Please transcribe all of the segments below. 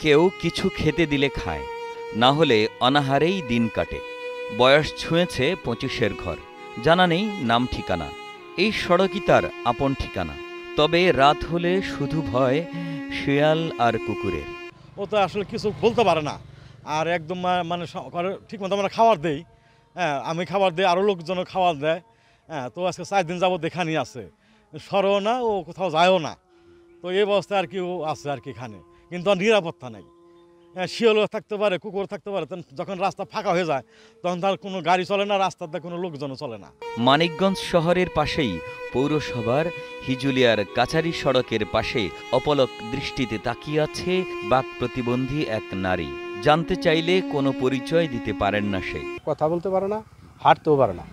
কেউ কিছু খেতে দিলে খায়, না হলে অনাহারেই দিন কাটে। বয়স ছুঁয়েছে 25-এর ঘর, জানা নেই নাম ঠিকানা। এই সড়কই তার আপন ঠিকানা। তবে রাত হলে শুধু ভয় শিয়াল আর কুকুরের। ও তো আসলে কিছু বলতে পারে না, আর একদম মানে ঠিক মতো আমরা খাবার দেই। হ্যাঁ, আমি খাবার দিই, আরও লোকজনও খাবার দেয়। হ্যাঁ, তো আজকে 4 দিন যাবত এখানেই আছে, সরেও না, ও কোথাও যায়ও না। তো এই অবস্থায় আর কি ও আছে আর কি এখানে, কিন্তু আর নিরাপত্তা নেই। হ্যাঁ, শিয়ালও থাকতে পারে, কুকুর থাকতে পারে। যখন রাস্তা ফাঁকা হয়ে যায় তখন তার কোনো গাড়ি চলে না, রাস্তাতে কোনো লোকজনও চলে না। মানিকগঞ্জ শহরের পাশেই পৌরসভার হিজুলিয়ার কাছারি সড়কের পাশে অপলক দৃষ্টিতে তাকিয়ে আছে বাক প্রতিবন্ধী এক নারী। জানতে চাইলে কোনো পরিচয় দিতে পারেন না সে। কথা বলতে পারে না, হাঁটতেও পারে না,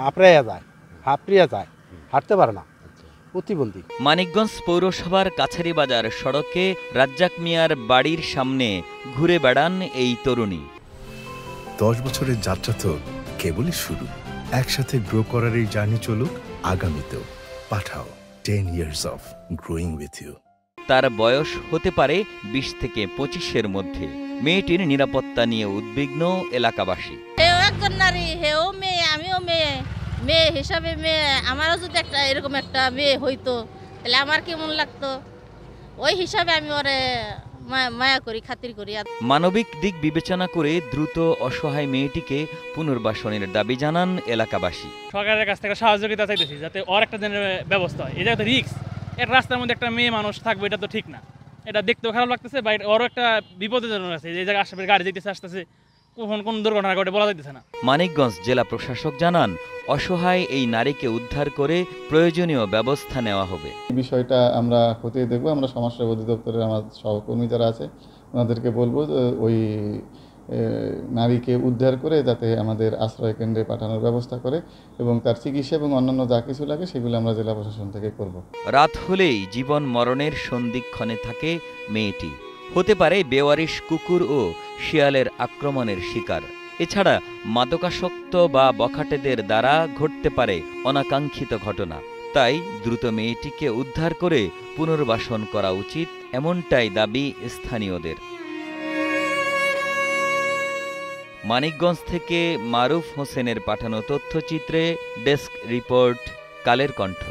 আপড়াইয়া যায়, হাঁপড়িয়া যায়, হাঁটতে পারে না, প্রতিবন্ধী। মানিকগঞ্জ পৌরসভার কাছারি বাজার সড়কে রাজ্জাক মিয়ার বাড়ির সামনে ঘুরে বেড়ান এই তরুণী। 10 বছরের যাত্রা তো কেবলই শুরু। একসাথে গ্রো করার এই জার্নি চলুক আগামীতেও। পাঠাও 10 years of growing with you। তার বয়স হতে পারে 20 থেকে 25-এর মধ্যে। মেয়েটির নিরাপত্তা নিয়ে উদ্বিগ্ন এলাকাবাসী। হেও একজন নারী, হেও মেয়ে, আমিও মেয়ে। মেয়ে হিসাবে মেয়ে, আমারও যদি একটা এরকম একটা মেয়ে হইতো তাহলে আমার কেমন লাগতো, ওই হিসাবে আমি ওরে মায়া করি, খাতির করি। মানবিক দিক বিবেচনা করে দ্রুত অসহায় মেয়েটিকে পুনর্বাসনের দাবি জানান এলাকাবাসী। সরকারের কাছ থেকে সহযোগিতা চাইতেছি যাতে ওর একটা ব্যবস্থা হয়। এই জায়গাতে রিস্ক, এক রাস্তার মধ্যে একটা মেয়ে মানুষ থাকবে, এটা তো ঠিক না। এটা দেখতেও খারাপ লাগতেছে, বা ওরও একটা বিপদের জন্য আছে। এই জায়গায় আশেপাশে গাড়ি যেতেছে আসতেছে, কখন কোন দুর্ঘটনা ঘটে বলা যাইতেছে না। মানিকগঞ্জ জেলা প্রশাসক জানান, অসহায় এই নারীকে উদ্ধার করে প্রয়োজনীয় ব্যবস্থা নেওয়া হবে। বিষয়টা আমরা খতিয়ে দেখব। আমরা সমাজসেবা অধিদপ্তরের আমার সহকর্মী যারা আছে ওনাদেরকে বলবো ওই নারীকে উদ্ধার করে যাতে আমাদের আশ্রয় কেন্দ্রে পাঠানোর ব্যবস্থা করে, এবং তার চিকিৎসা এবং অন্যান্য যা কিছু লাগে সেগুলো আমরা জেলা প্রশাসন থেকে করব। রাত হলেই জীবন মরণের সন্ধিক্ষণে থাকে মেয়েটি। হতে পারে বেওয়ারিশ কুকুর ও শিয়ালের আক্রমণের শিকার। এছাড়া মাদকাসক্ত বা বখাটেদের দ্বারা ঘটতে পারে অনাকাঙ্ক্ষিত ঘটনা। তাই দ্রুত মেয়েটিকে উদ্ধার করে পুনর্বাসন করা উচিত, এমনটাই দাবি স্থানীয়দের। মানিকগঞ্জ থেকে মারুফ হোসেনের পাঠানো তথ্যচিত্রে ডেস্ক রিপোর্ট, কালের কণ্ঠ।